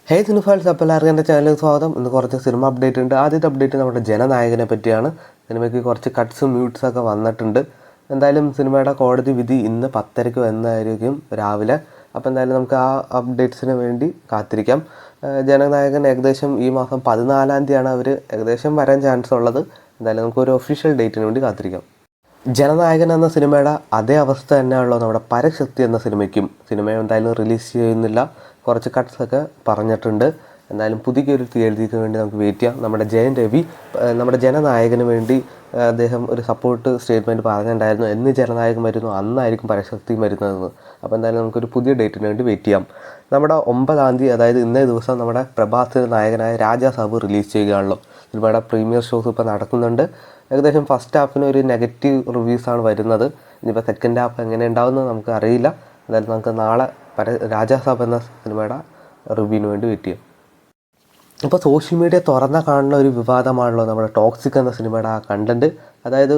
ഹേ സിനിഫാൽസ്, അപ്പോൾ എല്ലാവർക്കും എൻ്റെ ചാനലിലേക്ക് സ്വാഗതം. ഇന്ന് കുറച്ച് സിനിമ അപ്ഡേറ്റ് ഉണ്ട്. ആദ്യത്തെ അപ്ഡേറ്റ് നമ്മുടെ ജനനായകനെ പറ്റിയാണ്. സിനിമയ്ക്ക് കുറച്ച് കട്ട്സും മ്യൂട്ട്സൊക്കെ വന്നിട്ടുണ്ട്. എന്തായാലും സിനിമയുടെ കോടതി വിധി ഇന്ന് 10:30 വരുന്നതായിരിക്കും രാവിലെ. അപ്പോൾ എന്തായാലും നമുക്ക് ആ അപ്ഡേറ്റ്സിന് വേണ്ടി കാത്തിരിക്കാം. ജനനായകൻ ഏകദേശം ഈ മാസം 14-ാം തീയതിയാണ് അവർ ഏകദേശം വരാൻ ചാൻസ് ഉള്ളത്. എന്തായാലും നമുക്കൊരു ഒഫീഷ്യൽ ഡേറ്റിന് വേണ്ടി കാത്തിരിക്കാം. ജനനായകൻ എന്ന സിനിമയുടെ അതേ അവസ്ഥ തന്നെയാണല്ലോ നമ്മുടെ പരശക്തി എന്ന സിനിമയ്ക്കും. സിനിമ എന്തായാലും റിലീസ് ചെയ്യുന്നില്ല, കുറച്ച് കട്ട്സൊക്കെ പറഞ്ഞിട്ടുണ്ട്. എന്തായാലും പുതിയൊരു തീയതിക്ക് വേണ്ടി നമുക്ക് വെയിറ്റ് ചെയ്യാം. നമ്മുടെ ജയൻ രവി നമ്മുടെ ജനനായകന് വേണ്ടി അദ്ദേഹം ഒരു സപ്പോർട്ട് സ്റ്റേറ്റ്മെൻറ്റ് പറഞ്ഞിട്ടുണ്ടായിരുന്നു. എന്ന് ജനനായകൻ വരുന്നു അന്നായിരിക്കും പരശക്തിയും വരുന്നതെന്ന്. അപ്പോൾ എന്തായാലും നമുക്കൊരു പുതിയ ഡേറ്റിന് വേണ്ടി വെയിറ്റ് ചെയ്യാം. നമ്മുടെ 9-ാം തീയതി, അതായത് ഇന്നേ ദിവസം നമ്മുടെ പ്രഭാസിൻ്റെ നായകനായ രാജാസാബ് റിലീസ് ചെയ്യുകയാണല്ലോ. സിനിമയുടെ പ്രീമിയർ ഷോസ് ഇപ്പോൾ നടക്കുന്നുണ്ട്. ഏകദേശം ഫസ്റ്റ് ഹാഫിന് ഒരു നെഗറ്റീവ് റിവ്യൂസാണ് വരുന്നത്. ഇനിയിപ്പോൾ സെക്കൻഡ് ഹാഫ് എങ്ങനെ ഉണ്ടാവുമെന്ന് നമുക്ക് അറിയില്ല. എന്തായാലും നമുക്ക് നാളെ രാജാസാബ് എന്ന സിനിമയുടെ റിവ്യൂവിന് വേണ്ടി വെയിറ്റ് ചെയ്യാം. ഇപ്പോൾ സോഷ്യൽ മീഡിയ തുറന്ന കാണുന്ന ഒരു വിവാദമാണല്ലോ നമ്മുടെ ടോക്സിക് എന്ന സിനിമയുടെ ആ കണ്ടൻറ്റ്. അതായത്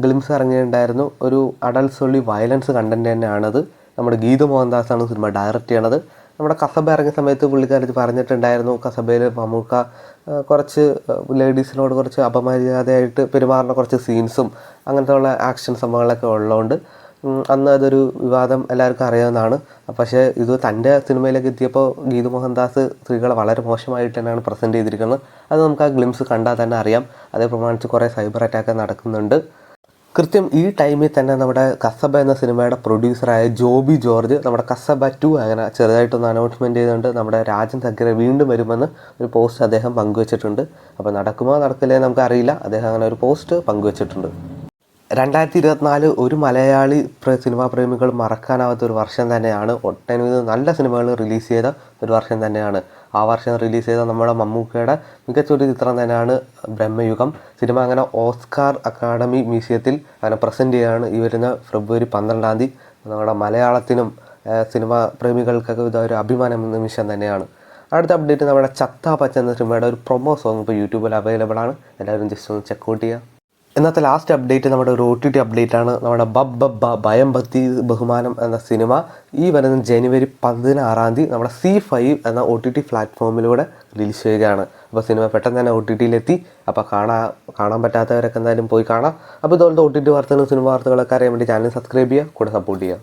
ഗ്ലിംസ് ഇറങ്ങിയിട്ടുണ്ടായിരുന്നു, ഒരു അഡൾട്ട്സ് ഓൺലി വയലൻസ് കണ്ടൻറ്റ് തന്നെയാണത്. നമ്മുടെ ഗീതു മോഹൻദാസാണ് സിനിമ ഡയറക്റ്റ് ചെയ്യണത്. നമ്മുടെ കസബ ഇറങ്ങിയ സമയത്ത് പുള്ളിക്കാരത്ത് പറഞ്ഞിട്ടുണ്ടായിരുന്നു, കസബയിൽ മമ്മൂക്ക കുറച്ച് ലേഡീസിനോട് കുറച്ച് അപമര്യാദയായിട്ട് പെരുമാറുന്ന കുറച്ച് സീൻസും അങ്ങനത്തെ ഉള്ള ആക്ഷൻ സംഭവങ്ങളൊക്കെ ഉള്ളതുകൊണ്ട് അന്ന് അതൊരു വിവാദം എല്ലാവർക്കും അറിയാവുന്നതാണ്. പക്ഷേ ഇത് തൻ്റെ സിനിമയിലേക്ക് എത്തിയപ്പോൾ ഗീതു മോഹൻദാസ് സ്ത്രീകളെ വളരെ മോശമായിട്ട് തന്നെയാണ് പ്രസൻറ്റ് ചെയ്തിരിക്കുന്നത്. അത് നമുക്ക് ആ ഗ്ലിംസ് കണ്ടാൽ തന്നെ അറിയാം. അതേ പ്രമാണിച്ച് കുറേ സൈബർ അറ്റാക്ക് നടക്കുന്നുണ്ട്. കൃത്യം ഈ ടൈമിൽ തന്നെ നമ്മുടെ കസബ എന്ന സിനിമയുടെ പ്രൊഡ്യൂസറായ ജോബി ജോർജ് നമ്മുടെ കസബ 2 അങ്ങനെ ചെറുതായിട്ടൊന്ന് അനൗൺസ്മെൻറ്റ് ചെയ്തുകൊണ്ട് നമ്മുടെ രാജൻ സക്കീറ വീണ്ടും വരുമെന്ന് ഒരു പോസ്റ്റ് അദ്ദേഹം പങ്കുവച്ചിട്ടുണ്ട്. അപ്പോൾ നടക്കുമോ നടക്കില്ലേ നമുക്കറിയില്ല. അദ്ദേഹം അങ്ങനെ ഒരു പോസ്റ്റ് പങ്കുവച്ചിട്ടുണ്ട്. 2024 ഒരു മലയാളി സിനിമാ പ്രേമികൾ മറക്കാനാവാത്ത ഒരു വർഷം തന്നെയാണ്. ഒട്ടനവധി നല്ല സിനിമകൾ റിലീസ് ചെയ്ത ഒരു വർഷം തന്നെയാണ്. ആ വർഷം റിലീസ് ചെയ്ത നമ്മുടെ മമ്മൂക്കയുടെ മികച്ചൊരു ചിത്രം തന്നെയാണ് ബ്രഹ്മയുഗം. സിനിമ അങ്ങനെ ഓസ്കാർ അക്കാഡമി മ്യൂസിയത്തിൽ അങ്ങനെ പ്രസൻറ്റ് ചെയ്യുകയാണ് ഈ വരുന്ന ഫെബ്രുവരി 12-ാം തീയതി. നമ്മുടെ മലയാളത്തിനും സിനിമ പ്രേമികൾക്കൊക്കെ ഇതൊരു അഭിമാന നിമിഷം തന്നെയാണ്. അടുത്ത അപ്ഡേറ്റ് നമ്മുടെ ചത്ത പച്ച എന്ന സിനിമയുടെ ഒരു പ്രൊമോ സോങ് ഇപ്പോൾ യൂട്യൂബിൽ അവൈലബിൾ ആണ്. എല്ലാവരും ജസ്റ്റ് ഒന്ന് ചെക്കൗട്ട് ചെയ്യുക. ഇന്നത്തെ ലാസ്റ്റ് അപ്ഡേറ്റ് നമ്മുടെ ഒരു OTT അപ്ഡേറ്റ് ആണ്. നമ്മുടെ ഭയം ഭക്തി ബഹുമാനം എന്ന സിനിമ ഈ വരുന്ന ജനുവരി 16-ാം തീയതി നമ്മുടെ C5 എന്ന OTT പ്ലാറ്റ്ഫോമിലൂടെ റിലീസ് ചെയ്യുകയാണ്. അപ്പോൾ സിനിമ പെട്ടെന്ന് തന്നെ OTTയിലെത്തി. അപ്പോൾ കാണാൻ പറ്റാത്തവരൊക്കെ എന്തായാലും പോയി കാണാം. അപ്പോൾ ഇതുപോലത്തെ OTT വാർത്തകളും സിനിമ വാർത്തകളൊക്കെ അറിയാൻ വേണ്ടി ചാനൽ സബ്സ്ക്രൈബ് ചെയ്യുക, കൂടെ സപ്പോർട്ട് ചെയ്യുക.